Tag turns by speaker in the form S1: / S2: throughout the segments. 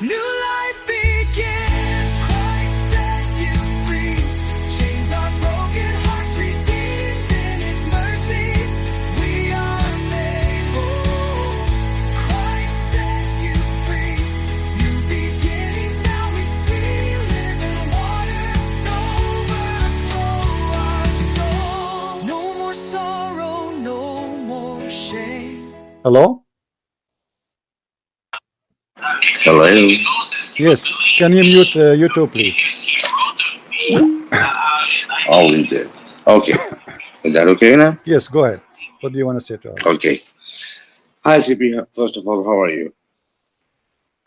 S1: New life begins. Christ set you free. Chains are broken, hearts redeemed in His mercy. We are made whole. Christ set you free. New beginnings now we see. Living water, overflow our soul. No more sorrow, no more shame.
S2: Hello?
S3: Hello.
S2: Yes. Can you mute YouTube, please?
S3: Oh, we did. Okay. Is that okay now?
S2: Yes, go ahead. What do you want to say to us?
S3: Okay. Hi, CP. First of all, how are you?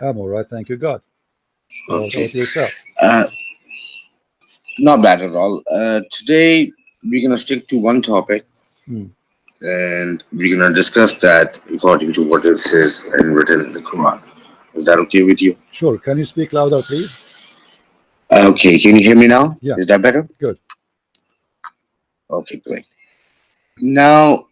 S2: I'm all right, thank you, God. How
S3: Okay.
S2: about yourself?
S3: Not bad at all. Today, we're going to stick to one topic.
S2: Hmm.
S3: And we're going to discuss that according to what it says and written in the Quran. Is that okay with you?
S2: Sure. Can you speak louder, please?
S3: Okay. Can you hear me now?
S2: Yeah.
S3: Is that better?
S2: Good.
S3: Okay, great. Now,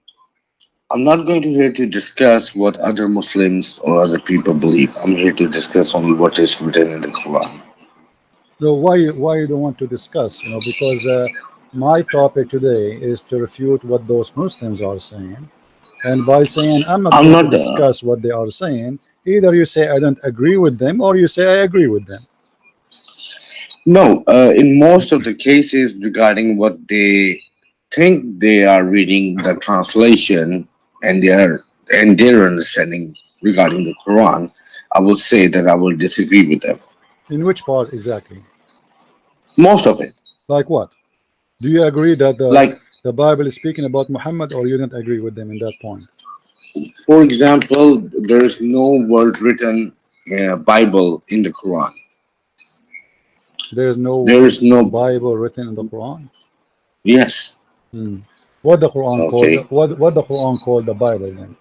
S3: I'm not going to here to discuss what other Muslims or other people believe. I'm here to discuss only what is written in the Quran.
S2: So why you don't want to discuss? Because my topic today is to refute what those Muslims are saying, and by saying I'm not going to discuss what they are saying, either you say I don't agree with them, or you say I agree with them.
S3: No, in most of the cases regarding what they think they are reading the translation and their understanding regarding the Quran, I will say that I will disagree with them.
S2: In which part exactly?
S3: Most of it.
S2: Like what? Do you agree that the Bible is speaking about Muhammad, or you don't agree with them in that point?
S3: For example, there is no word written Bible in the Quran.
S2: There is no Bible written in the Quran.
S3: Yes.
S2: What the Quran called? What the Quran called the Bible then?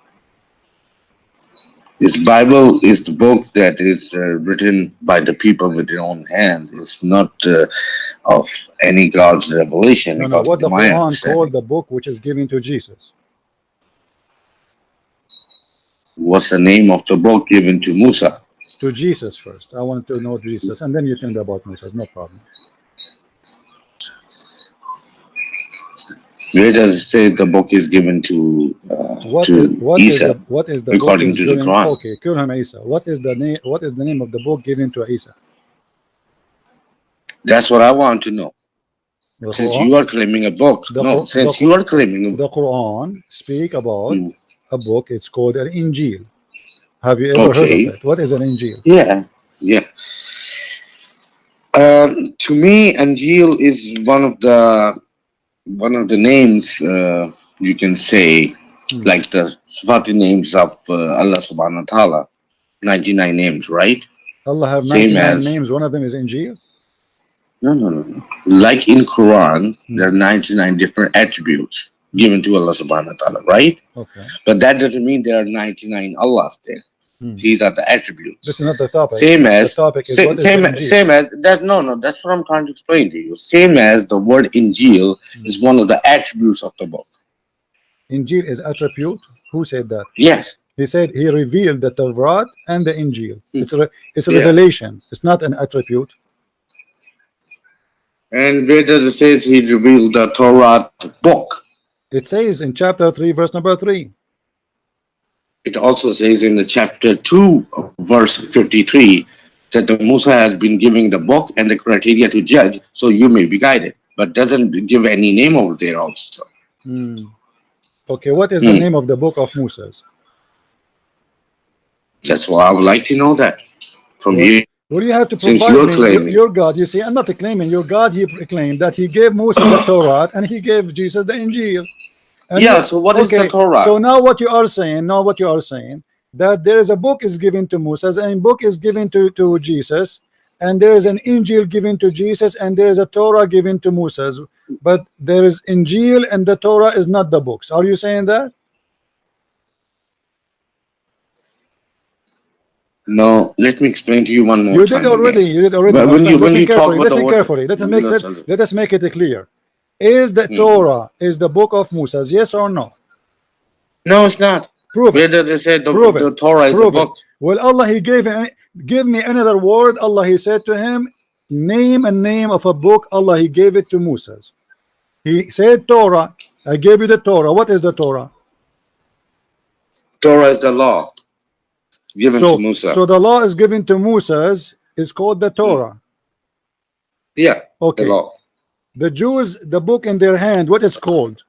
S3: This Bible is the book that is written by the people with their own hand. It's not of any God's revelation.
S2: No. What the Quran called the book which is given to Jesus?
S3: What's the name of the book given to Musa?
S2: To Jesus first. I want to know Jesus, and then you tell me about Musa. No problem.
S3: Where does it say the book is given to Isa?
S2: What is the
S3: according
S2: book
S3: to the Quran?
S2: Okay, Kurham Isa. What is the name? What is the name of the book given to Isa?
S3: That's what I want to know. Since you are claiming a book, you are claiming
S2: the Quran speak about a book. It's called an Injil. Have you ever heard of it? What is an Injil?
S3: Yeah. To me, Injil is one of the names you can say, like the Sifati names of Allah subhanahu wa ta'ala, 99 names, right?
S2: Allah have 99 names. One of them is Injil?
S3: No. Like in Quran, there are 99 different attributes given to Allah subhanahu wa ta'ala, right?
S2: Okay.
S3: But that doesn't mean there are 99 Allahs there. These are the attributes.
S2: This is not the topic.
S3: Same as
S2: the topic is what is
S3: same as that. No. That's what I'm trying to explain to you. Same as the word Injil is one of the attributes of the book.
S2: Injil is attribute. Who said that?
S3: Yes.
S2: He said he revealed the Torah and the Injil. It's a revelation. It's not an attribute.
S3: And where does it say he revealed the Torah book?
S2: It says in chapter 3, verse number 3.
S3: It also says in the chapter 2, verse 53, that the Musa has been giving the book and the criteria to judge, so you may be guided. But doesn't give any name over there also.
S2: Okay, what is the name of the book of Moses?
S3: That's why I would like to know that from you.
S2: Well, you have to provide me your God. You see, I'm not claiming your God. He claimed that he gave Moses the Torah and he gave Jesus the Injil. And
S3: so what is the Torah?
S2: So now what you are saying, that there is a book is given to Moses and book is given to Jesus, and there is an Injil given to Jesus, and there is a Torah given to Moses, but there is Injil and the Torah is not the books. Are you saying that?
S3: No, let me explain to you one more
S2: You
S3: time.
S2: did already.
S3: But when you talk about
S2: listen carefully. Let us make it clear. Is the Torah is the book of Moses? Yes or no?
S3: No, it's not.
S2: Prove it.
S3: Where does it say the Torah is a book?
S2: Well, Allah, he gave him, give me another word. Allah, he said to him, name a name of a book. Allah, he gave it to Moses. He said Torah. I gave you the Torah. What is the Torah?
S3: Torah is the law given to Musa.
S2: So the law is given to Moses is called the Torah.
S3: Yeah, the
S2: Okay.
S3: law.
S2: The Jews, the book in their hand, what it's called?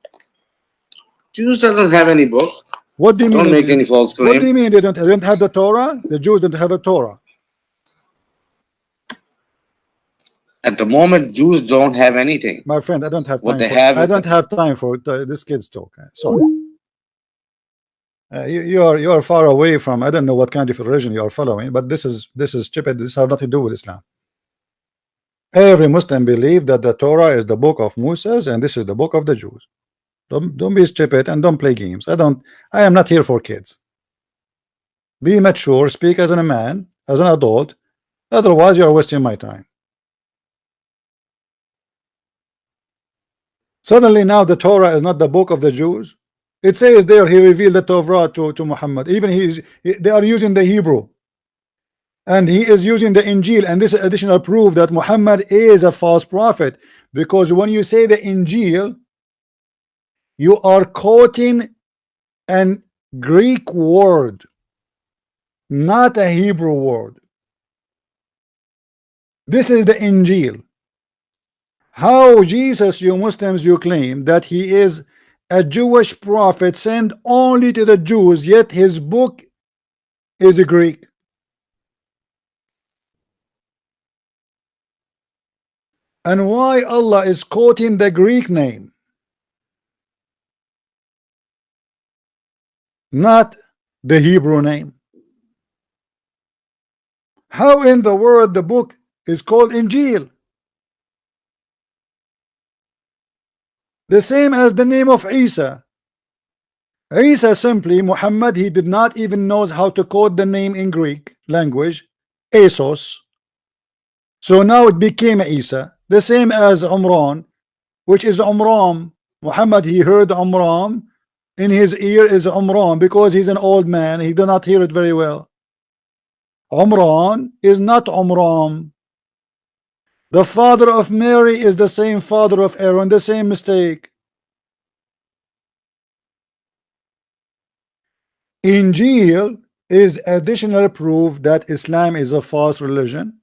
S3: Jews doesn't have any book.
S2: What do you mean?
S3: Don't make any false
S2: What do
S3: claim.
S2: you mean they don't have the Torah? The Jews don't have a Torah.
S3: At the moment, Jews don't have anything.
S2: My friend, I don't have
S3: What
S2: time
S3: they
S2: for
S3: have
S2: I
S3: is
S2: don't have time for this kid's talk. Sorry. You are far away from, I don't know what kind of religion you are following, but this is stupid. This has nothing to do with Islam. Every Muslim believe that the Torah is the book of Moses and this is the book of the Jews. Don't be stupid and don't play games. I am not here for kids. Be mature, speak as a man, as an adult, otherwise you are wasting my time. Suddenly now the Torah is not the book of the Jews. It says there he revealed the Torah to Muhammad. Even they are using the Hebrew. And he is using the Injil, and this is additional proof that Muhammad is a false prophet, because when you say the Injil, you are quoting an Greek word, not a Hebrew word. This is the Injil. How Jesus, you Muslims, you claim that he is a Jewish prophet sent only to the Jews, yet his book is Greek. And why Allah is quoting the Greek name, not the Hebrew name? How in the world the book is called Injil? The same as the name of Isa. Isa simply, Muhammad, he did not even knows how to code the name in Greek language, Esos. So now it became Isa. The same as Umran, which is Umram. Muhammad, he heard Umram. In his ear is Umran because he's an old man. He did not hear it very well. Umran is not Umram. The father of Mary is the same father of Aaron, the same mistake. Injil is additional proof that Islam is a false religion.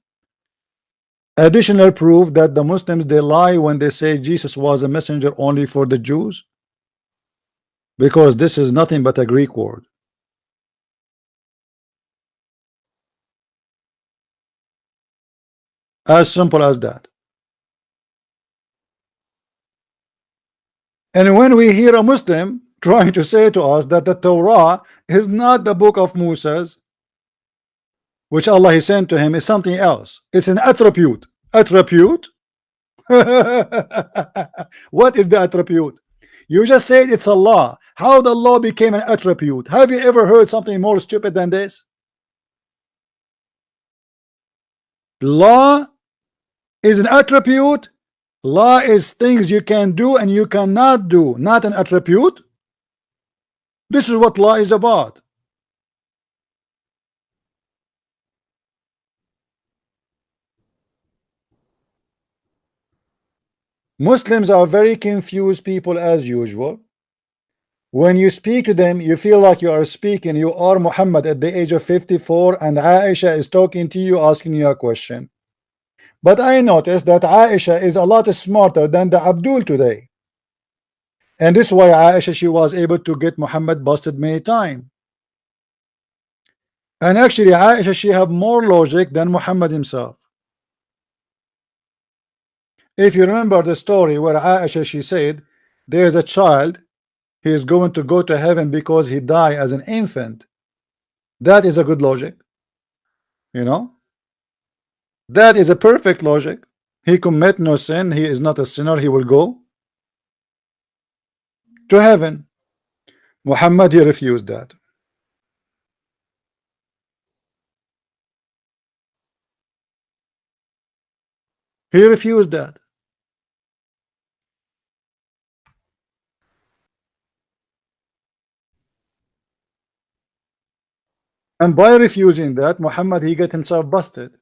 S2: Additional proof that the Muslims, they lie when they say Jesus was a messenger only for the Jews, because this is nothing but a Greek word. As simple as that. And when we hear a Muslim trying to say to us that the Torah is not the book of Moses, which Allah he sent to him, is something else. It's an attribute. Attribute? What is the attribute? You just said it's Allah. How the law became an attribute? Have you ever heard something more stupid than this? Law is an attribute. Law is things you can do and you cannot do, not an attribute. This is what law is about. Muslims are very confused people as usual. When you speak to them, you feel like you are speaking, you are Muhammad at the age of 54, and Aisha is talking to you, asking you a question. But I noticed that Aisha is a lot smarter than the Abdul today. And this is why Aisha, she was able to get Muhammad busted many times. And actually, Aisha, she have more logic than Muhammad himself. If you remember the story where Aisha, she said, there is a child, he is going to go to heaven because he died as an infant. That is a good logic. You know, that is a perfect logic. He commit no sin, he is not a sinner, he will go to heaven. Muhammad, he refused that. He refused that. And by refusing that, Muhammad, he got himself busted.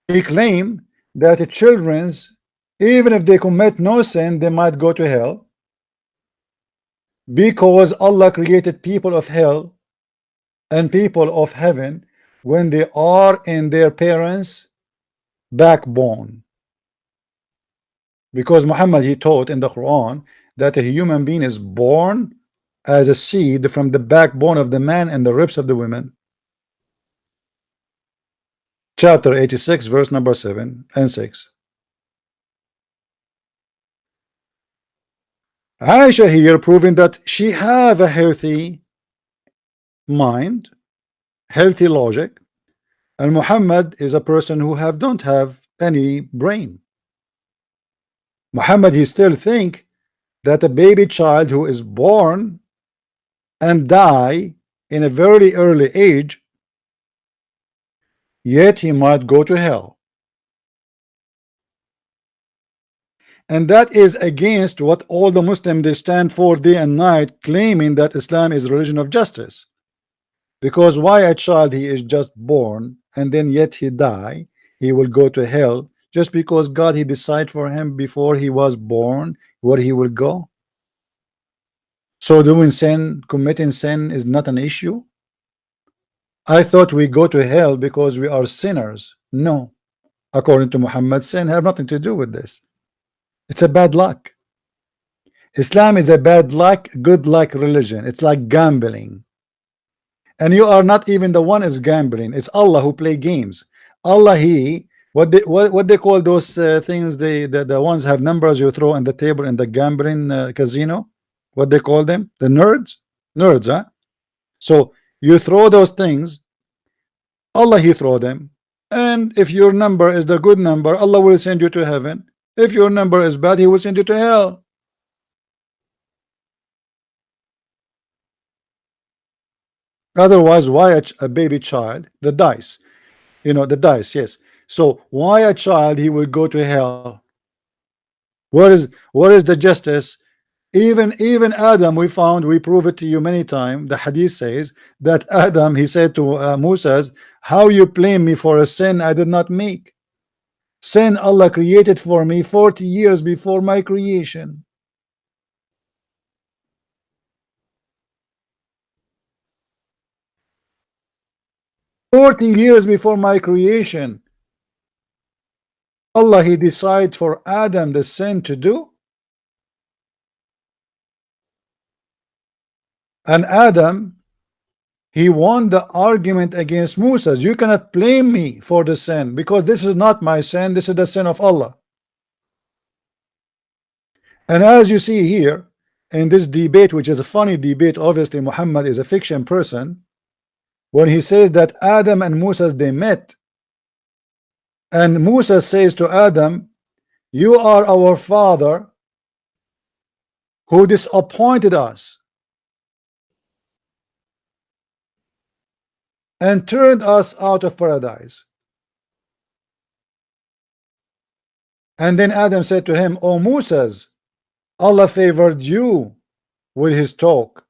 S2: He claimed that the children's, even if they commit no sin, they might go to hell because Allah created people of hell and people of heaven when they are in their parents' backbone. Because Muhammad, he taught in the Quran that a human being is born as a seed from the backbone of the man and the ribs of the women. Chapter 86, verse number 7 and 6. Aisha here proving that she have a healthy mind, healthy logic, and Muhammad is a person who don't have any brain. Muhammad, he still think that a baby child who is born and die in a very early age, yet he might go to hell. And that is against what all the Muslims they stand for day and night, claiming that Islam is religion of justice. Because why a child he is just born and then yet he die, he will go to hell just because God he decide for him before he was born where he will go? So doing sin, committing sin is not an issue. I thought we go to hell because we are sinners. No, according to Muhammad, sin have nothing to do with this. It's a bad luck. Islam is a bad luck, good luck religion. It's like gambling. And you are not even the one is gambling. It's Allah who play games. Allah, he what they call those things, the ones have numbers you throw on the table in the gambling casino, what they call them, the nerds, huh? So you throw those things, Allah he throw them, and if your number is the good number, Allah will send you to heaven. If your number is bad, he will send you to hell. Otherwise, why a baby child, the dice, you know, the dice, yes. So why a child he will go to hell? Where is the justice? Even Adam, we found, we prove it to you many times. The hadith says that Adam, he said to Moses, how you blame me for a sin I did not make? Sin Allah created for me 40 years before my creation. "40 years before my creation, Allah he decides for Adam the sin to do." And Adam, he won the argument against Moses. You cannot blame me for the sin because this is not my sin, this is the sin of Allah. And as you see here in this debate, which is a funny debate, obviously Muhammad is a fiction person, when he says that Adam and Moses they met, and Moses says to Adam, you are our father who disappointed us and turned us out of paradise. And then Adam said to him, oh Moses, Allah favored you with his talk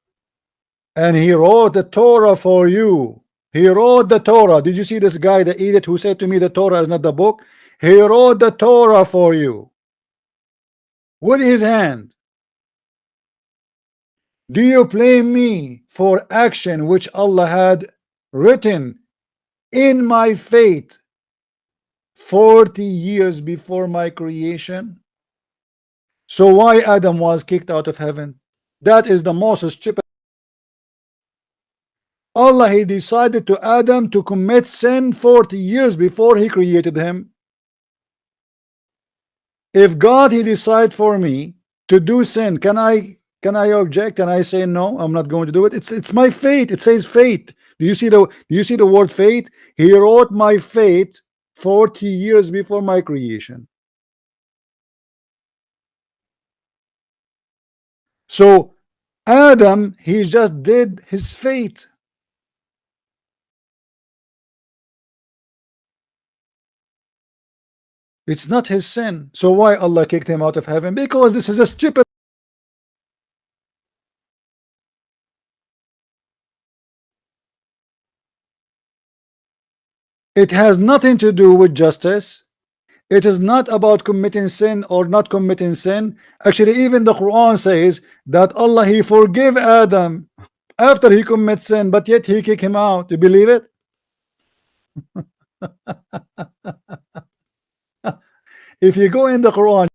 S2: and he wrote the Torah for you. He wrote the Torah. Did you see this guy, the idiot who said to me the Torah is not the book? He wrote the Torah for you with his hand. Do you blame me for action which Allah had written in my fate 40 years before my creation? So why Adam was kicked out of heaven? That is the most stupid. Allah he decided to Adam to commit sin 40 years before he created him. If God he decide for me to do sin, can I object? Can I say no, I'm not going to do it? It's my fate. It says fate. Do you see the word fate? He wrote my fate 40 years before my creation. So Adam, he just did his fate. It's not his sin. So why Allah kicked him out of heaven? Because this is a stupid. It has nothing to do with justice. It is not about committing sin or not committing sin. Actually, even the Quran says that Allah, He forgive Adam after he commits sin, but yet He kick him out. You believe it? If you go in the Quran,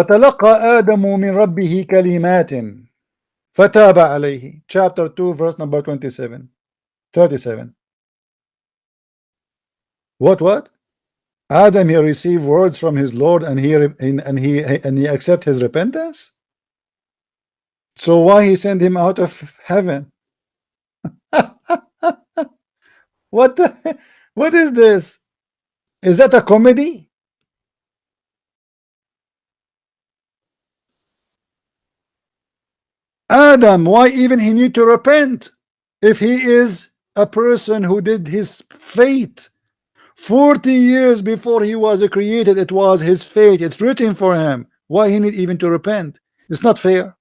S2: فتلقى آدم من ربه كلمات فتاب عليه. Chapter 2, verse number 27, 37. What? Adam, he received words from his Lord, and he accept his repentance. So why he send him out of heaven? What the, what is this? Is that a comedy? Adam, why even he need to repent if he is a person who did his fate 40 years before he was created? It was his fate, it's written for him. Why he need even to repent? It's not fair.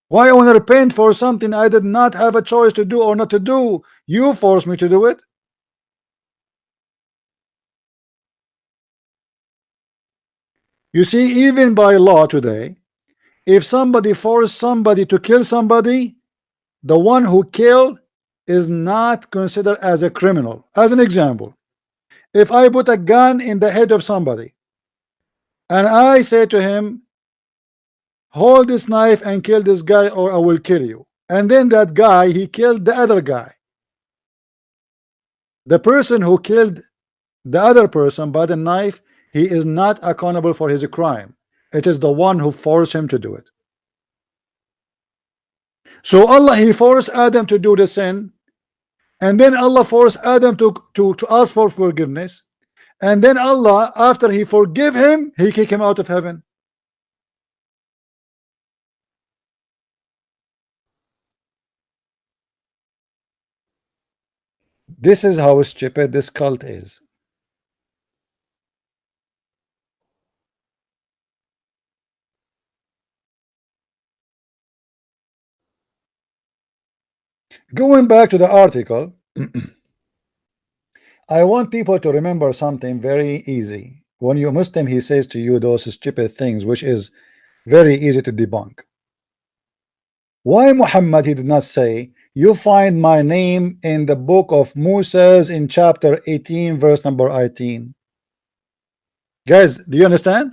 S2: Why I want to repent for something I did not have a choice to do or not to do? You forced me to do it. You see, even by law today, if somebody forced somebody to kill somebody, the one who killed is not considered as a criminal. As an example, if I put a gun in the head of somebody and I say to him, hold this knife and kill this guy or I will kill you, and then that guy, he killed the other guy, the person who killed the other person by the knife, he is not accountable for his crime. It is the one who forced him to do it. So Allah, he forced Adam to do the sin, and then Allah forced Adam to ask for forgiveness, and then Allah, after he forgive him, he kick him out of heaven. This is how stupid this cult is. Going back to the article, I want people to remember something very easy. When you're Muslim, he says to you those stupid things, which is very easy to debunk. Why Muhammad, he did not say, you find my name in the book of Moses in chapter 18, verse number 18? Guys, do you understand?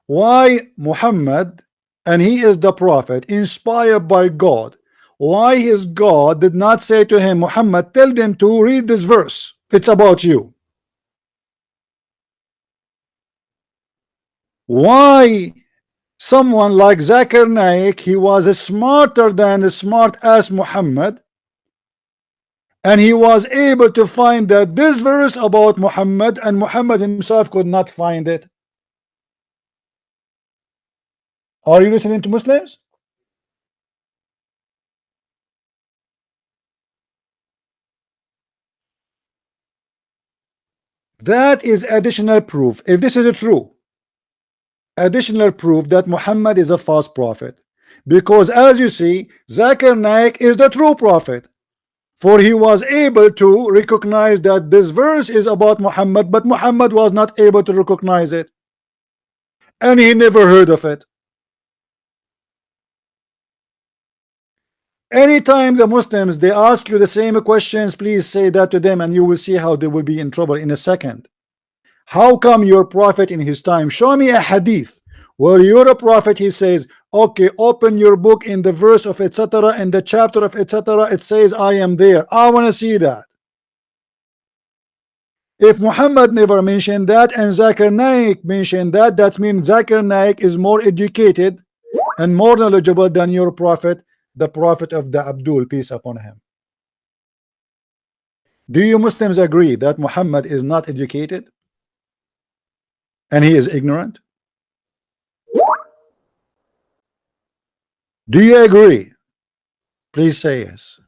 S2: Why Muhammad, and he is the prophet inspired by God, why his God did not say to him, Muhammad, tell them to read this verse, it's about you? Why someone like Zakir Naik, he was smarter than a smart ass Muhammad, and he was able to find that this verse about Muhammad, and Muhammad himself could not find it? Are you listening to Muslims? That is additional proof, if this is true, additional proof that Muhammad is a false prophet. Because as you see, Zakir Naik is the true prophet, for he was able to recognize that this verse is about Muhammad, but Muhammad was not able to recognize it, and he never heard of it. Anytime the Muslims, they ask you the same questions, please say that to them, and you will see how they will be in trouble in a second. How come your prophet in his time, show me a hadith where your prophet, he says, okay, open your book in the verse of etc., in the chapter of etc., it says I am there. I want to see that. If Muhammad never mentioned that and Zakir Naik mentioned that, that means Zakir Naik is more educated and more knowledgeable than your prophet, the prophet of the Abdul, peace upon him. Do you Muslims agree that Muhammad is not educated and he is ignorant? Do you agree? Please say yes.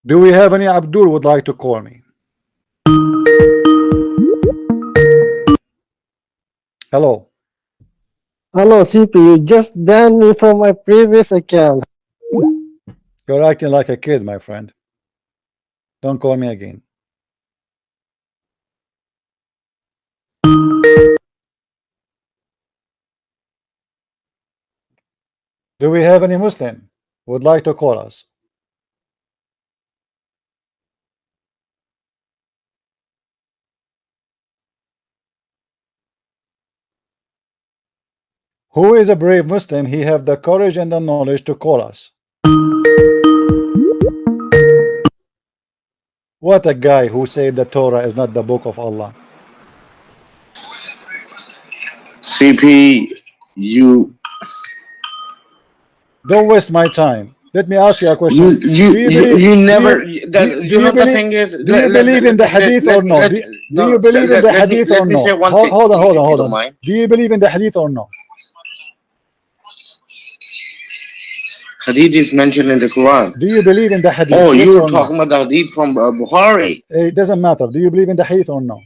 S2: Do we have any Abdul would like to call me? Hello.
S4: Hello, CP. You just banned me from my previous account.
S2: You're acting like a kid, my friend. Don't call me again. Do we have any Muslim who would like to call us? Who is a brave Muslim? He have the courage and the knowledge to call us. What a guy who said the Torah is not the book of Allah.
S3: CP, you
S2: Don't waste my time. Let me ask you a question.
S3: you never. You know the thing is.
S2: Do you believe in the hadith or no? Do you believe in the hadith or no? Hold on. Do you believe in the hadith or no?
S3: Hadith is mentioned in the Quran.
S2: Do you believe in the hadith?
S3: Oh,
S2: yes
S3: you're
S2: or
S3: talking
S2: no?
S3: about the hadith from Bukhari.
S2: It doesn't matter. Do you believe in the hadith or no?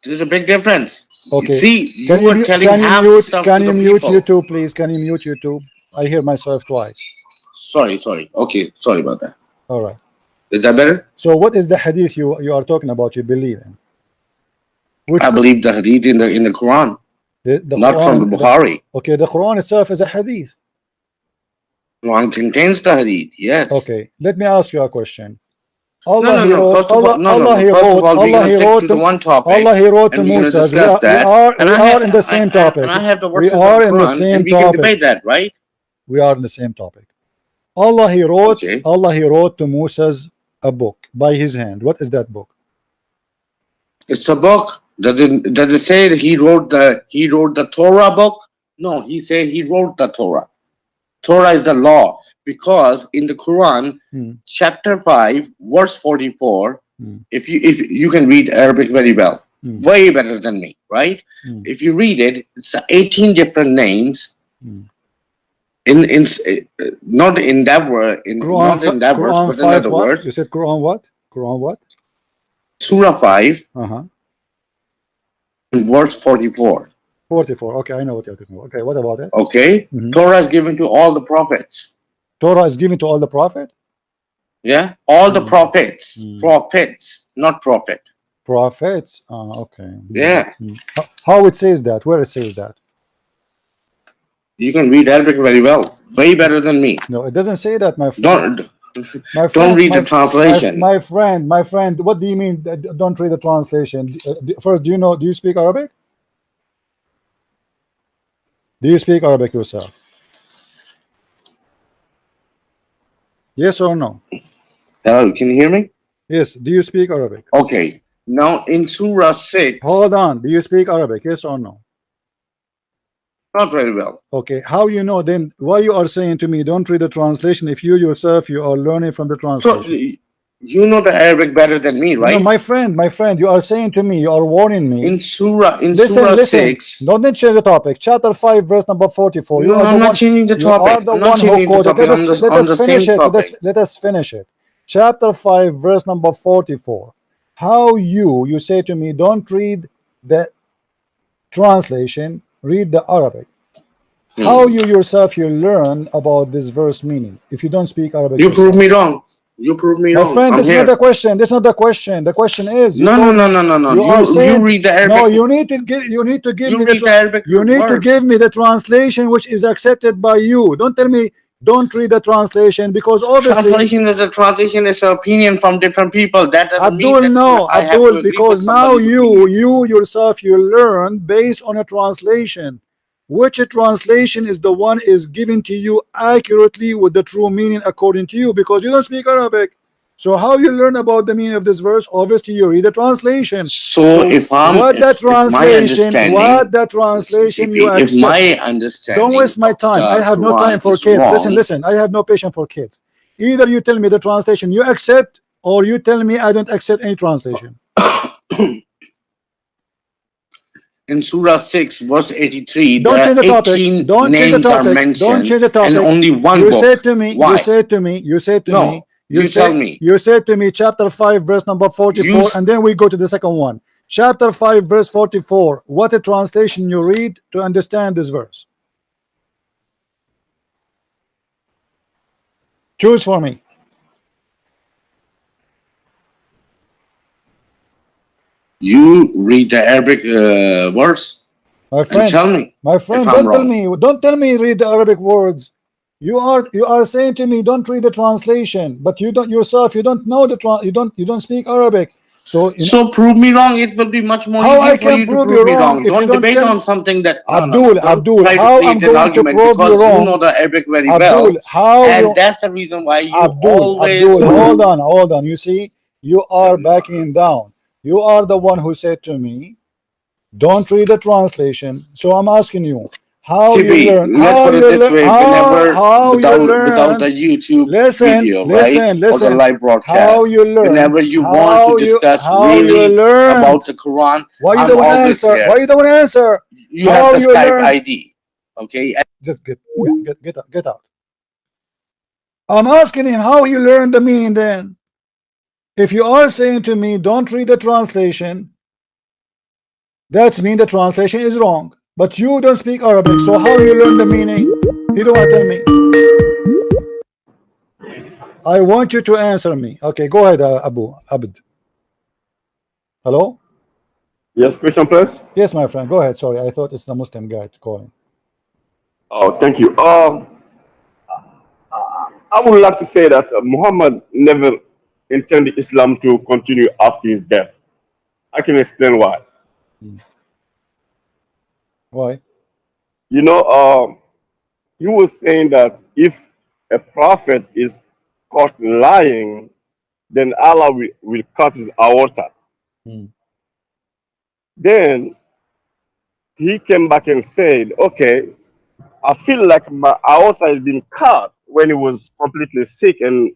S3: There's a big difference.
S2: Okay.
S3: See, you were telling half stuff
S2: can
S3: to
S2: you
S3: the
S2: mute
S3: people.
S2: YouTube, please? Can you mute YouTube? I hear myself twice.
S3: Sorry. Okay, sorry about that.
S2: All right.
S3: Is that better?
S2: So what is the hadith you are talking about? You believe in? Which,
S3: I believe the hadith in the Quran,
S2: the
S3: not
S2: Quran,
S3: from the Bukhari.
S2: okay, the Quran itself is a hadith.
S3: Quran contains the hadith. Yes.
S2: Okay, let me ask you a question.
S3: No. First of all, we're gonna stick to the one topic.
S2: Allah he wrote to
S3: and we're gonna
S2: Musa.
S3: discuss that.
S2: We are in the same topic.
S3: And I have the
S2: We
S3: verses
S2: are
S3: of
S2: in the
S3: Quran,
S2: same
S3: and we can
S2: topic.
S3: debate that, right?
S2: We are in the same topic. Allah he wrote.
S3: Okay.
S2: Allah he wrote to Moses a book by his hand. What is that book?
S3: It's a book. Does it say that he wrote the Torah book? No, he said he wrote the Torah. Torah is the law, because in the Quran, chapter 5, verse 44, if you can read Arabic very well, way better than me, right? If you read it, it's 18 different names. Not in that word, not in that verse, but in other words.
S2: You said Quran what? Quran what?
S3: Surah 5, verse 44.
S2: 44. Okay, I know what you're talking about. Okay, what about it?
S3: Okay, Torah is given to all the prophets.
S2: Torah is given to all the prophet?
S3: Yeah, all the prophets. Prophets, not prophet.
S2: Prophets. Okay.
S3: Yeah.
S2: How it says that? Where it says that?
S3: You can read Arabic very well, way better than me.
S2: No, it doesn't say that, my friend.
S3: Don't read the translation.
S2: My friend, what do you mean don't read the translation? First, do you speak Arabic? Do you speak Arabic yourself? Yes or no?
S3: Hello, can you hear me?
S2: Yes. Do you speak Arabic?
S3: Okay. Now in Surah 6.
S2: Hold on. Do you speak Arabic? Yes or no?
S3: Not very well.
S2: Okay. How you know then? Why you are saying to me don't read the translation if you yourself you are learning from the translation?
S3: So you know the Arabic better than me, right?
S2: No, my friend, you are saying to me, you are warning me.
S3: In Surah
S2: Listen.
S3: 6.
S2: Don't change the topic. Chapter 5, verse number 44.
S3: No, I'm not changing the topic.
S2: You are the
S3: I'm
S2: one
S3: not
S2: who
S3: changing the
S2: quoted.
S3: topic.
S2: Let us finish it. Let us finish it. Chapter 5, verse number 44. How you say to me, don't read the translation, read the Arabic. How you yourself you learn about this verse meaning if you don't speak Arabic?
S3: You prove me wrong. You prove me wrong.
S2: My friend, this is not the question. This is not the question. The question is
S3: no. You read the Arabic.
S2: No, you need to give me the translation which is accepted by you. Don't tell me don't read the translation, because obviously
S3: translation is an opinion from different people. That doesn't
S2: Abdul,
S3: mean that
S2: Abdul, because now you yourself you learn based on a translation. Which translation is the one is given to you accurately with the true meaning according to you, because you don't speak Arabic. So how you learn about the meaning of this verse? Obviously you read the translation.
S3: So if my understanding,
S2: don't waste my time. I have no time for kids. Listen, I have no patience for kids. Either you tell me the translation you accept, or you tell me I don't accept any translation.
S3: In Surah 6, verse 83,
S2: don't change the topic.
S3: 18 names are mentioned,
S2: don't change the topic.
S3: And only one book.
S2: You said to me,
S3: You tell me.
S2: You said to me chapter 5 verse number 44, and then we go to the second one. Chapter 5 verse 44. What a translation you read to understand this verse? Choose for me.
S3: You read the Arabic words
S2: My
S3: and
S2: friend,
S3: tell me
S2: my friend,
S3: if I'm wrong.
S2: don't tell me read the Arabic words. You are saying to me don't read the translation, but you don't yourself, you don't know the you don't speak Arabic. So
S3: So prove me wrong. It will be much more
S2: how I
S3: easier for
S2: can
S3: you to
S2: prove
S3: prove
S2: you
S3: me
S2: wrong
S3: wrong.
S2: if you
S3: Don't
S2: don't
S3: debate
S2: tell
S3: on something that no.
S2: Abdul,
S3: Don't
S2: Abdul,
S3: try to
S2: how I'm
S3: create an
S2: going to
S3: argument
S2: prove you
S3: because you know
S2: wrong?
S3: the Arabic very
S2: Abdul,
S3: well,
S2: how
S3: and
S2: you
S3: that's the reason why you
S2: Abdul,
S3: always.
S2: hold on. You see, you are backing down. You are the one who said to me, don't read the translation. So I'm asking you, how you
S3: CP,
S2: learn?
S3: let's put it this way: whenever
S2: How you
S3: without
S2: learn?
S3: the YouTube
S2: Listen,
S3: video, right,
S2: listen,
S3: or the
S2: listen.
S3: live
S2: How
S3: broadcast,
S2: you learn?
S3: whenever you want to discuss
S2: How you
S3: really
S2: learned?
S3: about the Quran,
S2: Why you
S3: I'm
S2: don't
S3: always
S2: answer?
S3: here.
S2: Why you don't answer?
S3: You have
S2: How
S3: the
S2: you
S3: Skype
S2: learn?
S3: ID, okay?
S2: Just get out. I'm asking him how you learn the meaning then. If you are saying to me, don't read the translation, that's mean the translation is wrong. But you don't speak Arabic, so how you learn the meaning? You don't want to tell me. I want you to answer me. Okay, go ahead, Abd. Hello?
S5: Yes, question, please.
S2: Yes, my friend. Go ahead. Sorry, I thought it's the Muslim guy calling.
S5: Oh, thank you. I would like to say that Muhammad never intended Islam to continue after his death. I can explain why.
S2: Why?
S5: You know, he was saying that if a prophet is caught lying, then Allah will cut his aorta.
S2: Hmm.
S5: Then he came back and said, okay, I feel like my aorta has been cut when he was completely sick and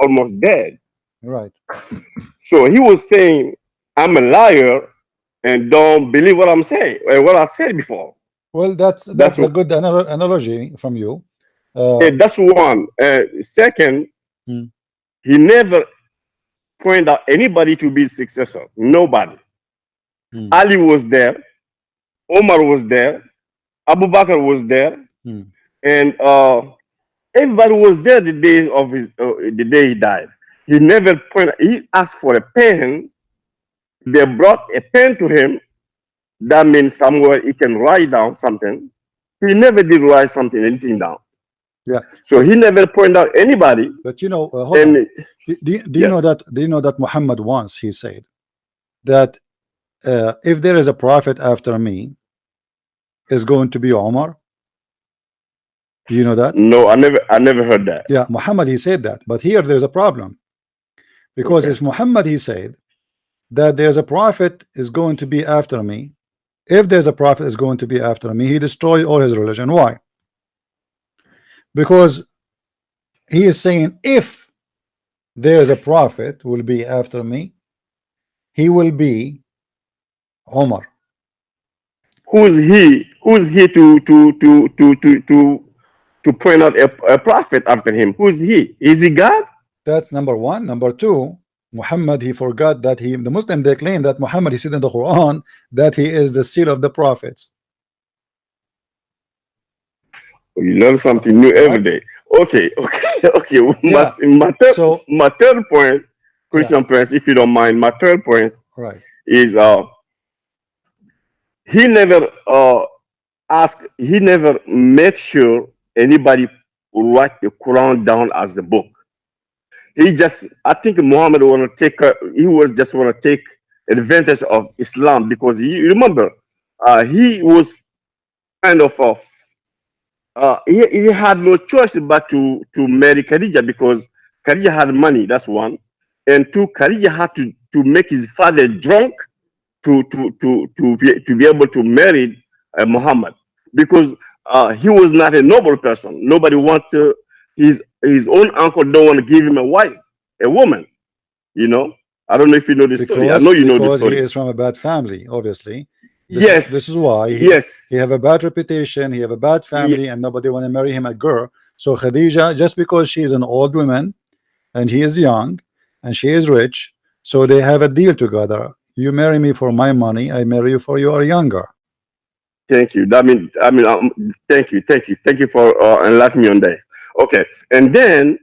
S5: almost dead.
S2: Right.
S5: So he was saying, I'm a liar and don't believe what I'm saying, what I said before.
S2: Well, that's
S5: That's
S2: a good analogy from you.
S5: that's one. Second,
S2: Hmm.
S5: he never pointed out anybody to be successor. Nobody.
S2: Hmm.
S5: Ali was there, Omar was there, Abu Bakr was there,
S2: Hmm.
S5: and everybody was there the day of the day he died. He never pointed. He asked for a pen. They brought a pen to him. That means somewhere he can write down something. He never did write something, anything down.
S2: Yeah.
S5: So he never pointed out anybody.
S2: But you know, hold on.
S5: And
S2: Do you know
S5: yes,
S2: that? Do you know that Muhammad once he said that if there is a prophet after me, is going to be Omar? Do you know that?
S5: no, I never heard that.
S2: Yeah, Muhammad he said that. But here there's a problem because
S5: Okay.
S2: it's Muhammad he said that there's a prophet is going to be after me. If there's a prophet is going to be after me, he destroyed all his religion. Why? Because he is saying if there is a prophet will be after me, he will be Omar.
S5: Who's he? Who's he to point out a prophet after him? Who's he? Is he God?
S2: That's number one. Number two, Muhammad he forgot that the Muslim they claim that Muhammad he said in the Quran that he is the seal of the prophets.
S5: You learn something new
S2: All
S5: every
S2: right.
S5: day. Okay, okay, okay.
S2: Yeah. So
S5: My third point,
S2: yeah.
S5: Christian Prince, if you don't mind, my third point
S2: Right.
S5: is he never he never made sure anybody write the Quran down as a book. He just, I think Muhammad he was just want to take advantage of Islam because you remember, he was kind of he had no choice but to marry Khadija because Khadija had money. That's one, and two, Khadija had to make his father drunk to be able to marry Muhammad because he was not a noble person. Nobody want to, his own uncle don't want to give him a wife, a woman. You know, I don't know if you know the story. I know you know the
S2: Because he
S5: story.
S2: is from a bad family, obviously. This
S5: Yes,
S2: is why
S5: yes,
S2: he have a bad reputation, he have a bad
S5: ye-
S2: family, and nobody want to marry him a girl. So Khadija, just because she is an old woman, and he is young, and she is rich, so they have a deal together. You marry me for my money, I marry you for you are younger.
S5: Thank you. Thank you for enlightening me on that. Okay, and then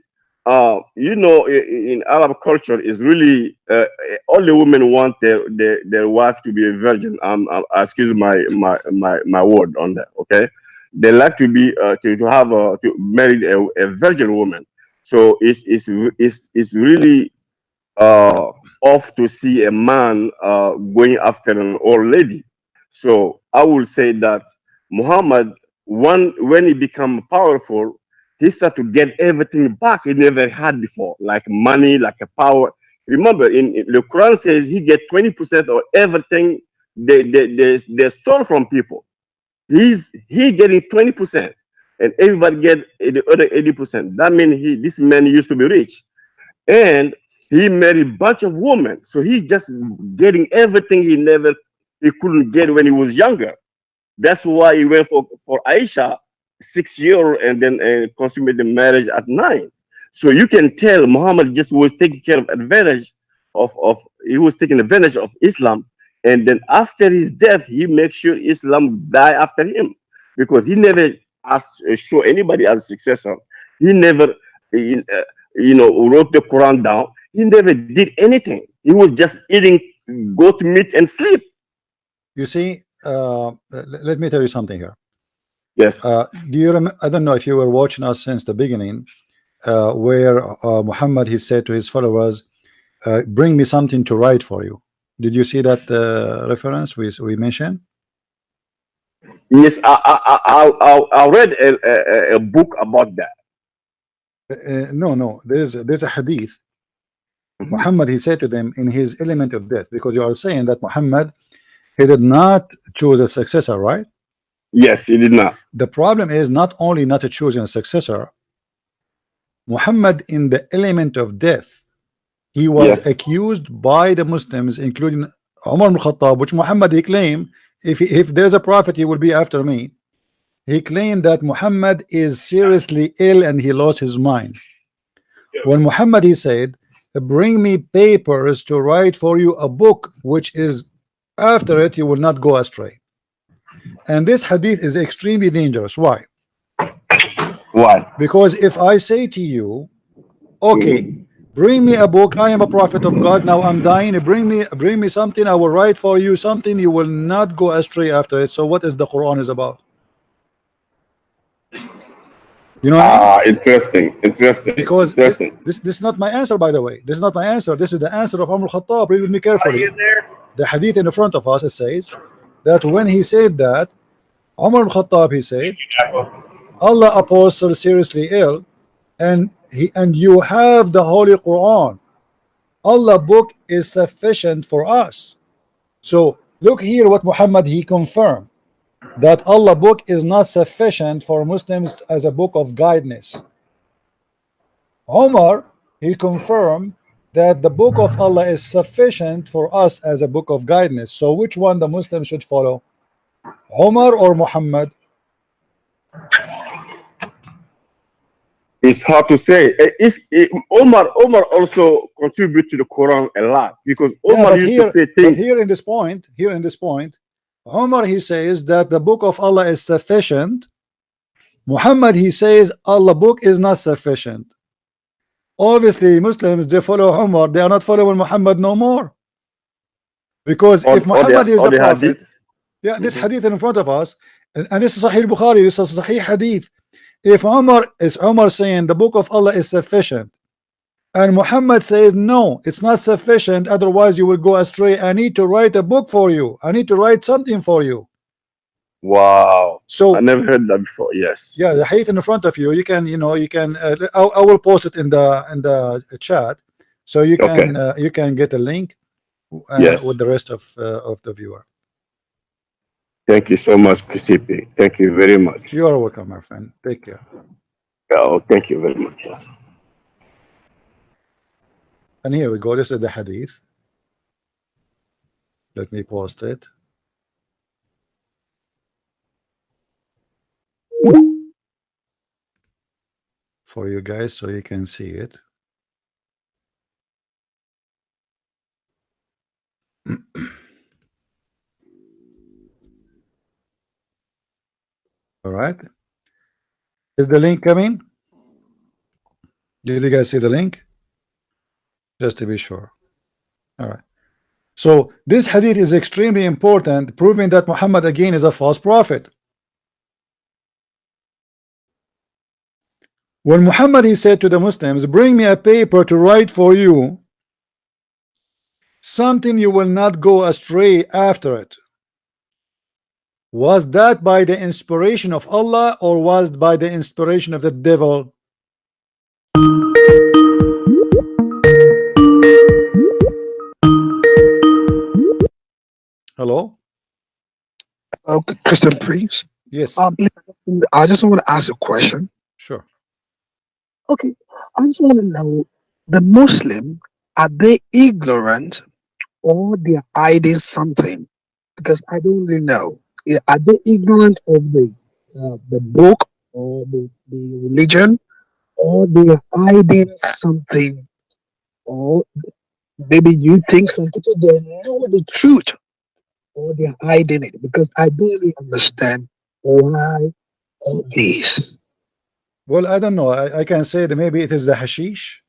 S5: you know, in Arab culture, is really all the women want their wife to be a virgin. Excuse my word on that. Okay, they like to be to have to marry a virgin woman. So it's really uh, off to see a man going after an old lady. So I will say that Muhammad, when he become powerful, he start to get everything back he never had before, like money, like a power. Remember, in the Quran says he get 20% of everything they stole from people. He getting 20%, and everybody get the other 80%. That means this man used to be rich, and he married a bunch of women. So he just getting everything he couldn't get when he was younger. That's why he went for Aisha 6 years and then consummated the marriage at 9. So you can tell Muhammad just was taking care of advantage of he was taking advantage of Islam, and then after his death he makes sure Islam die after him, because he never asked show anybody as a successor. He never uh, wrote the Quran down. He never did anything. He was just eating goat meat and sleep.
S2: You see, let me tell you something here.
S5: Yes.
S2: Do you remember? I don't know if you were watching us since the beginning, where Muhammad he said to his followers, "Bring me something to write for you." Did you see that reference we mentioned?
S5: Yes, I read a book about that.
S2: No. There's a hadith.
S5: Mhm.
S2: Muhammad he said to them in his element of death, because you are saying that Muhammad he did not choose a successor, right?
S5: Yes, he did not.
S2: The problem is not only not choosing a successor, Muhammad in the element of death, he was
S5: Yes.
S2: accused by the Muslims, including Umar ibn Khattab, which Muhammad he claimed, if there's a prophet, he will be after me. He claimed that Muhammad is seriously ill and he lost his mind. When Muhammad he said, "Bring me papers to write for you a book, which is after it you will not go astray." And this hadith is extremely dangerous. Why?
S5: Why?
S2: Because if I say to you, okay,
S5: Mhm.
S2: bring me a book, I am a prophet of God, now I'm dying, bring me something, I will write for you something, you will not go astray after it. So what is the Quran is about? You know what I mean?
S5: Interesting.
S2: Because this is not my answer, by the way. This is not my answer. This is the answer of Umar Khattab. Read with me carefully. The hadith in the front of us, it says that when he said that, Umar Khattab he said, Allah apostle seriously ill, and you have the Holy Quran. Allah book is sufficient for us. So look here what Muhammad he confirmed, that Allah book is not sufficient for Muslims as a book of guidance. Omar he confirmed that the book of Allah is sufficient for us as a book of guidance. So which one the Muslims should follow, Omar or Muhammad?
S5: It's hard to say. Omar also contribute to the Quran a lot, because
S2: Yeah,
S5: Omar used to say
S2: but
S5: things.
S2: here in this point, Omar he says that the book of Allah is sufficient. Muhammad he says Allah book is not sufficient. Obviously Muslims they follow Umar, they are not following Muhammad no more, because if Muhammad is
S5: All
S2: the
S5: the
S2: prophet,
S5: hadith.
S2: yeah, this
S5: Mhm.
S2: hadith in front of us, and this is Sahih Bukhari, this is Sahih hadith. If Umar saying the book of Allah is sufficient, and Muhammad says no, it's not sufficient, otherwise you will go astray, I need to write a book for you, I need to write something for you.
S5: Wow, I
S2: So
S5: never heard that before. Yes.
S2: yeah, the hadith in front of you, you can I will post it in the chat, so
S5: Okay.
S2: you can get a link with
S5: Yes.
S2: the rest of the viewer.
S5: Thank you so much, KCP. Thank you very much.
S2: You are welcome, my friend. Take care.
S5: Oh, thank you very much. Yes.
S2: And here we go. This is the hadith. Let me post it for you guys so you can see it. All right. Is the link coming? Did you guys see the link? Just to be sure. All right. So this hadith is extremely important, proving that Muhammad again is a false prophet. When Muhammad he said to the Muslims, bring me a paper to write for you something you will not go astray after it. Was that by the inspiration of Allah or was it by the inspiration of the devil? Hello?
S6: Okay, Christian priest.
S2: Yes,
S6: I just want to ask a question.
S2: sure.
S6: Okay, I just want to know the Muslim, are they ignorant or they are hiding something? Because I don't really know. Are they ignorant of the book or the religion, or they are hiding something? Or maybe you think some people they know the truth or they are hiding it? Because I don't really understand why all this.
S2: Well, I don't know. I can say that maybe it is the hashish.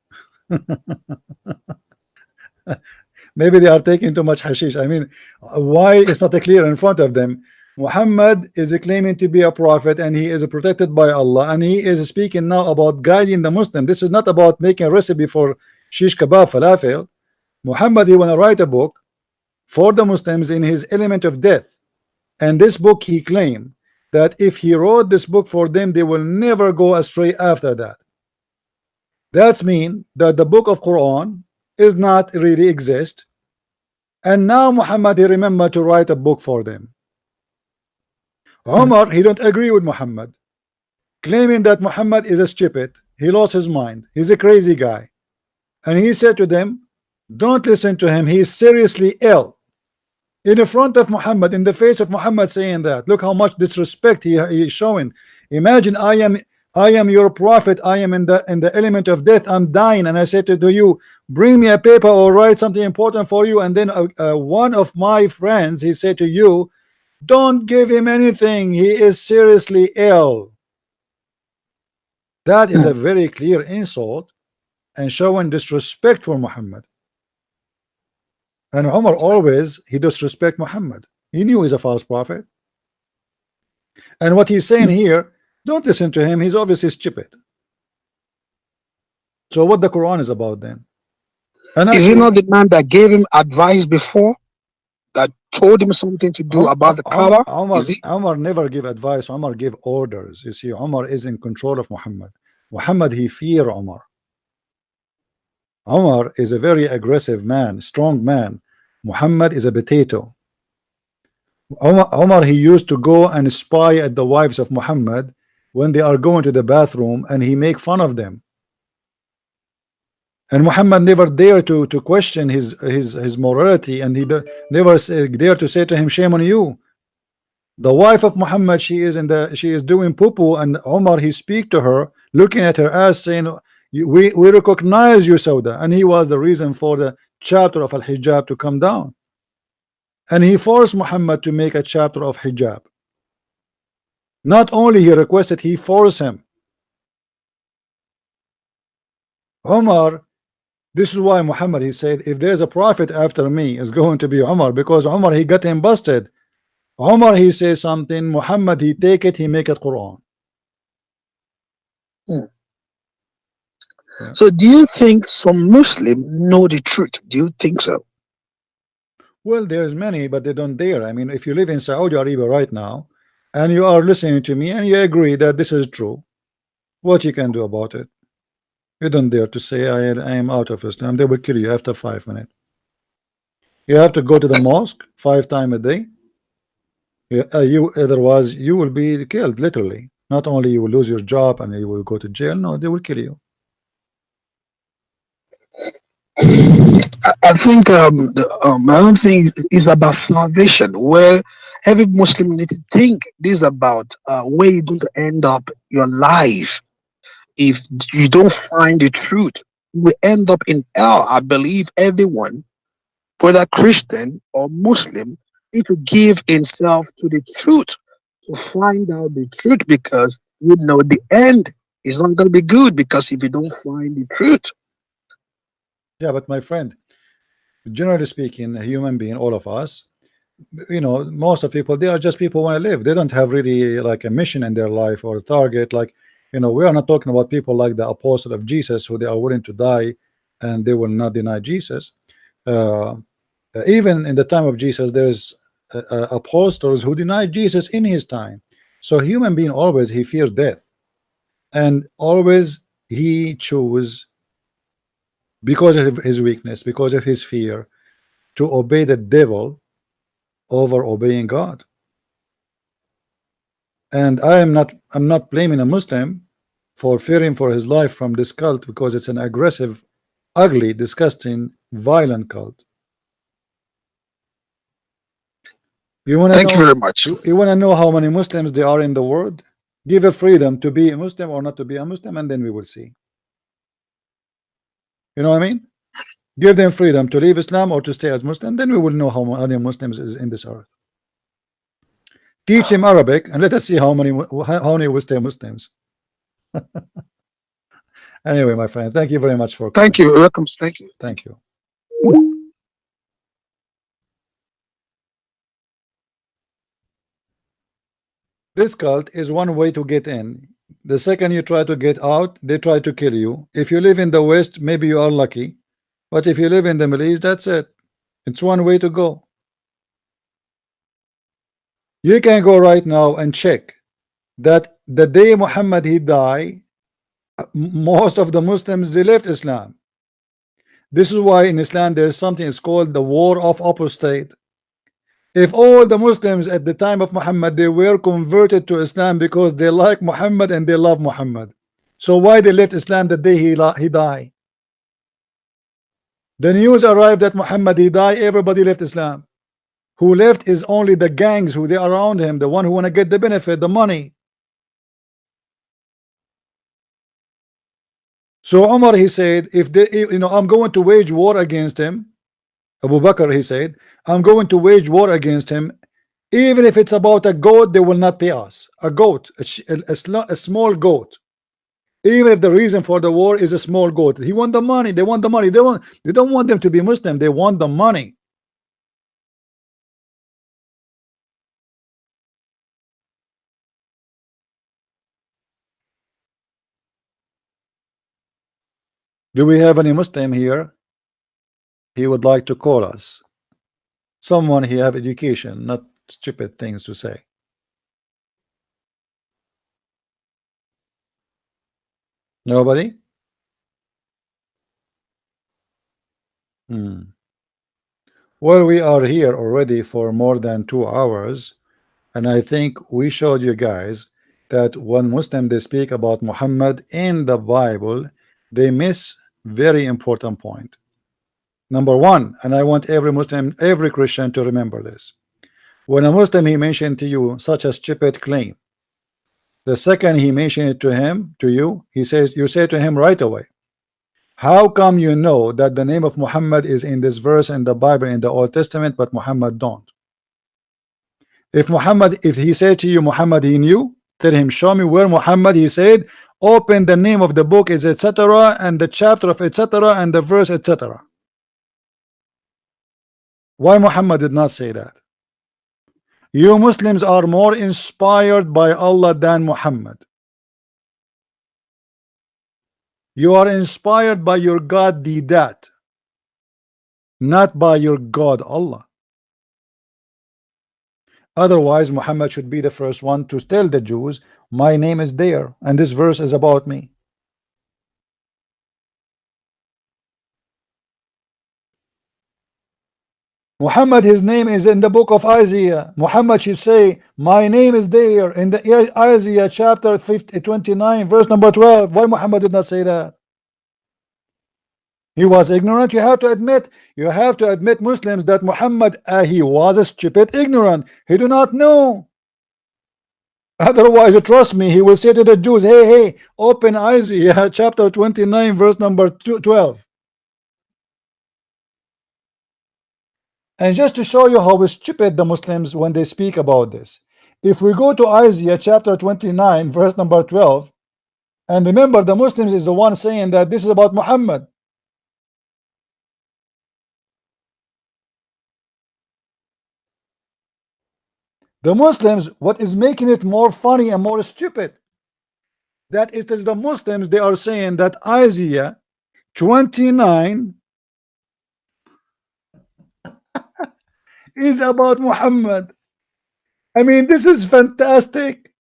S2: Maybe they are taking too much hashish. I mean, why it's not clear in front of them? Muhammad is claiming to be a prophet and he is protected by Allah, and he is speaking now about guiding the Muslim. This is not about making a recipe for shish kebab falafel. Muhammad he want to write a book for the Muslims in his element of death, and this book he claimed that if he wrote this book for them, they will never go astray after that. That's mean that the book of Quran is not really exist, and now Muhammad he remember to write a book for them. Umar he don't agree with Muhammad, claiming that Muhammad is a stupid, he lost his mind, he's a crazy guy, and he said to them, don't listen to him, he is seriously ill. In the front of Muhammad, in the face of Muhammad, saying that. Look how much disrespect he is showing. Imagine I am your prophet, I am in the element of death, I'm dying, and I said to you, bring me a paper or write something important for you, and then one of my friends he said to you, don't give him anything, he is seriously ill. That is a very clear insult and showing disrespect for Muhammad. And Umar always he disrespect Muhammad. He knew he's a false prophet. And what he's saying here, don't listen to him, he's obviously stupid. So what the Quran is about then? And
S6: Is he not the man that gave him advice before, that told him something to do about the Kaaba? Is he?
S2: Umar never give advice, Umar give orders. You see, Umar is in control of Muhammad. Muhammad he fear Umar. Umar is a very aggressive man, strong man. Muhammad is a potato. Umar he used to go and spy at the wives of Muhammad when they are going to the bathroom, and he make fun of them. And Muhammad never dare to question his morality, and he never dare to say to him, shame on you. The wife of Muhammad, she is doing poo-poo, and Umar he speak to her, looking at her ass, saying, we recognize you, Sauda. And he was the reason for the chapter of Al-Hijab to come down, and he forced Muhammad to make a chapter of hijab. Not only he requested, he forced him. Umar, this is why Muhammad he said, if there's a prophet after me, is going to be Umar, because Umar he got him busted. Umar he says something, Muhammad he take it, he make it Quran.
S6: Yeah. So do you think some Muslims know the truth? Do you think so?
S2: Well, there's many, but they don't dare. I mean, if you live in Saudi Arabia right now and you are listening to me and you agree that this is true, what you can do about it? You don't dare to say I am out of Islam. They will kill you after 5 minutes. You have to go to the mosque 5 times a day. You otherwise you will be killed, literally. Not only you will lose your job and you will go to jail, no, they will kill you.
S6: I think my own thing is about salvation, where every Muslim need to think this about where you're going to end up your life if you don't find the truth. You will end up in hell. I believe everyone whether Christian or Muslim, need to give himself to the truth to find out the truth, because you know the end is not going to be good, because if you don't find the truth.
S2: Yeah, but my friend, generally speaking, a human being, all of us, you know, most of people, they are just people who want to live. They don't have really like a mission in their life or a target. Like, you know, we are not talking about people like the apostle of Jesus who they are willing to die and they will not deny Jesus. Uh, Even in the time of Jesus, there's apostles who denied Jesus in his time. So human being always he fears death, and always he chose, because of his weakness, because of his fear, to obey the devil over obeying God. And I'm not blaming a Muslim for fearing for his life from this cult, because it's an aggressive, ugly, disgusting, violent cult. You want to
S6: Thank you
S2: know?
S6: very much.
S2: You want to know how many Muslims there are in the world? Give a freedom to be a Muslim or not to be a Muslim, and then we will see. You know what I mean? Give them freedom to leave Islam or to stay as Muslim, then we will know how many Muslims is in this earth. Teach him Arabic and let us see how many will stay Muslims. Anyway, my friend, thank you very much for
S6: Thank
S2: coming.
S6: you. Welcome. Thank you.
S2: Thank you. This cult is one way to get in. The second you try to get out, they try to kill you. If you live in the West, maybe you are lucky, but if you live in the Middle East, that's it. It's one way to go. You can go right now and check that the day Muhammad he died, most of the Muslims they left Islam. This is why in Islam there is something is called the war of apostate. If all the Muslims at the time of Muhammad they were converted to Islam because they like Muhammad and they love Muhammad, so why they left Islam the day he died? The news arrived that Muhammad he died, everybody left Islam. Who left is only the gangs who they are around him, the one who want to get the benefit, the money. So Umar he said, if they, you know, I'm going to wage war against him. Abu Bakr he said, I'm going to wage war against him, even if it's about a goat, they will not pay us. A goat, a small goat. Even if the reason for the war is a small goat, he want the money. They want the money. They don't want them to be Muslim. They want the money. Do we have any Muslim here? He would like to call us. Someone he have education, not stupid things to say. Nobody? Well, we are here already for more than 2 hours, and I think we showed you guys that when Muslim they speak about Muhammad in the Bible, they miss very important point. Number one, and I want every Muslim, every Christian to remember this. When a Muslim he mentioned to you such a stupid claim, the second he mentioned it to you, he says, you say to him right away, how come you know that the name of Muhammad is in this verse in the Bible in the Old Testament, but Muhammad don't? If he said to you Muhammad he knew, tell him, show me where Muhammad he said, open the name of the book is etc. and the chapter of etc. and the verse etc. Why Muhammad did not say that? You Muslims are more inspired by Allah than Muhammad. You are inspired by your God Didat, not by your God Allah. Otherwise Muhammad should be the first one to tell the Jews, my name is there and this verse is about me. Muhammad, his name is in the book of Isaiah. Muhammad should say, my name is there in the Isaiah chapter 29 verse number 12. Why Muhammad did not say that? He was ignorant. You have to admit Muslims that Muhammad he was a stupid ignorant. He do not know. Otherwise, trust me, he will say to the Jews, hey, open Isaiah chapter 29 verse number 12. And just to show you how stupid the Muslims when they speak about this, if we go to Isaiah chapter 29 verse number 12, and remember the Muslims is the one saying that this is about Muhammad. The Muslims, what is making it more funny and more stupid, that it is the Muslims, they are saying that Isaiah 29 is about Muhammad. I mean, this is fantastic.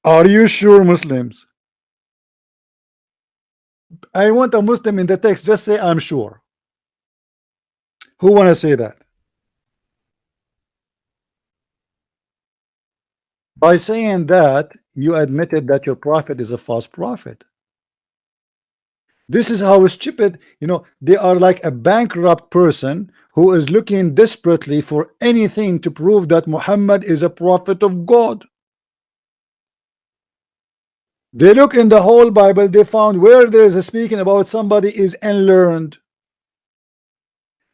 S2: Are you sure, Muslims? I want a Muslim in the text, just say I'm sure. Who want to say that? By saying that, you admitted that your prophet is a false prophet. This is how stupid, you know, they are like a bankrupt person who is looking desperately for anything to prove that Muhammad is a prophet of God. They look in the whole Bible, they found where there is a speaking about somebody is unlearned.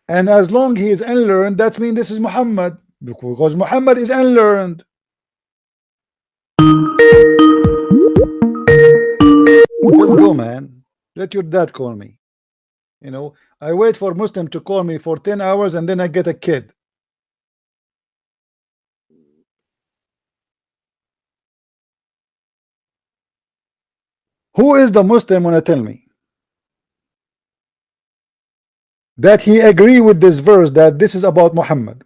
S2: And as long he is unlearned, that means this is Muhammad, because Muhammad is unlearned. Just go, man. Let your dad call me. You know, I wait for Muslim to call me for 10 hours and then I get a kid. Who is the Muslim wanna tell me that he agree with this verse that this is about Muhammad?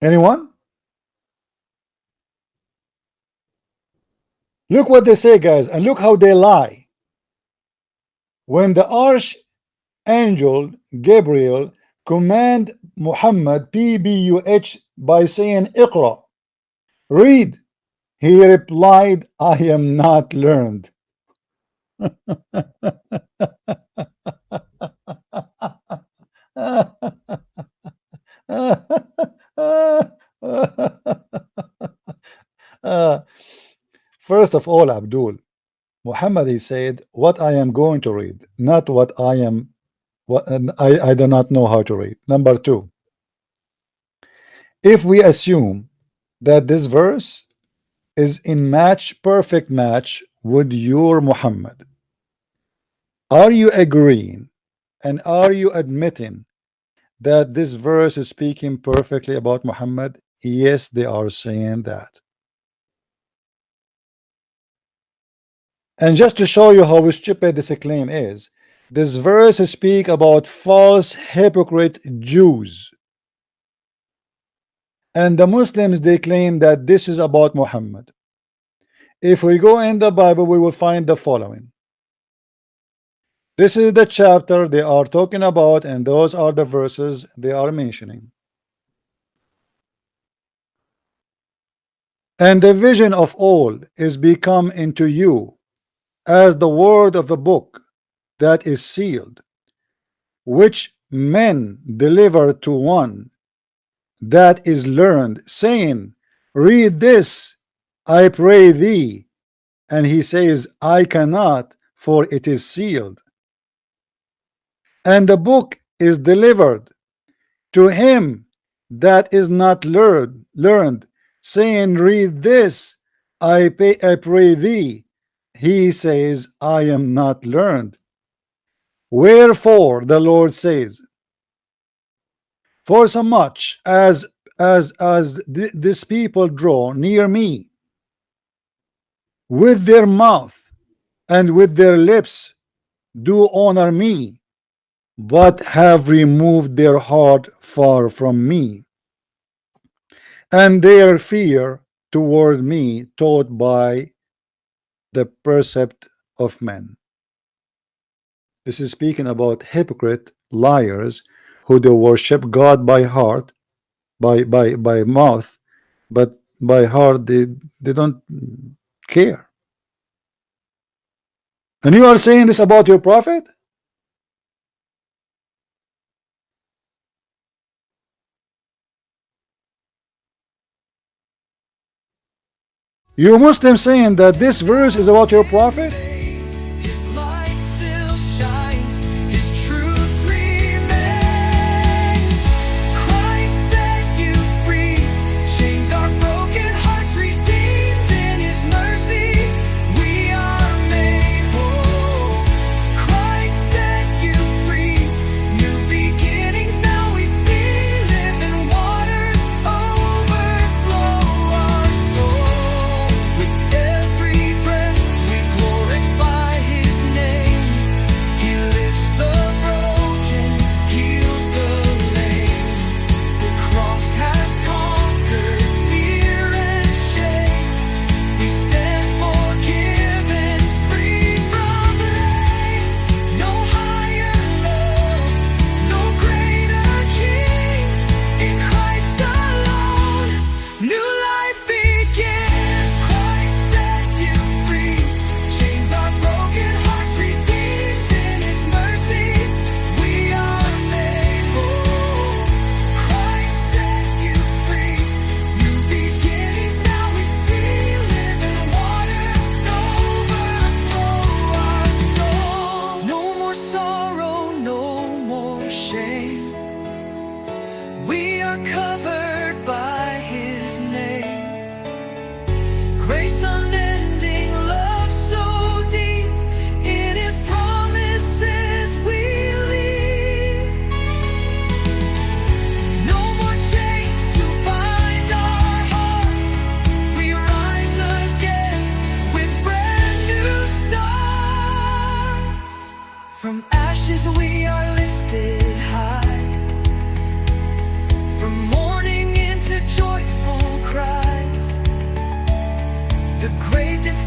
S2: Anyone? Look what they say, guys, and look how they lie. When the archangel Gabriel command Muhammad PBUH by saying Iqra, read, he replied, I am not learned. First of all, Abdul, Muhammad, he said, what I am going to read, not what I am, what I do not know how to read. Number two, if we assume that this verse is in perfect match with your Muhammad, are you agreeing and are you admitting that this verse is speaking perfectly about Muhammad? Yes, they are saying that. And just to show you how stupid this claim is, this verse speak about false hypocrite Jews, and the Muslims, they claim that this is about Muhammad. If we go in the Bible, we will find the following. This is the chapter they are talking about, and those are the verses they are mentioning. And the vision of all is become into you as the word of a book that is sealed, which men deliver to one that is learned, saying, read this, I pray thee. And he says, I cannot, for it is sealed. And the book is delivered to him that is not learned, saying, read this, I pray thee. He says, I am not learned. Wherefore the Lord says, for so much as this people draw near me with their mouth and with their lips do honor me, but have removed their heart far from me, and their fear toward me taught by the precept of men. This is speaking about hypocrite liars who do worship God by heart, by mouth, but by heart they don't care. And you are saying this about your prophet? You Muslims saying that this verse is about your prophet?
S1: His light still shines, his truth remains. Christ set you free, chains are broken, hearts redeemed in his mercy. We are made whole. Christ set you free, new beginnings now we see. Living waters overflow our soul. With every breath we glorify his name. He lifts the broken, heals the lame. The cross has conquered fear and shame. We stand forgiven, free from blame. No higher love, no greater king. In Christ alone, new life begins. Christ set you free, chains are broken, hearts redeemed in his mercy. We are made whole. Christ set you free, new beginnings now we see. Living water overflow our soul. No more sorrow, no more shame. We are covered by his name. Grace unending, love so deep. In his promises we lead. No more chains to bind our hearts. We rise again with brand new starts. From ashes we are lifted high. From mourning into joyful cries. The grave defeated.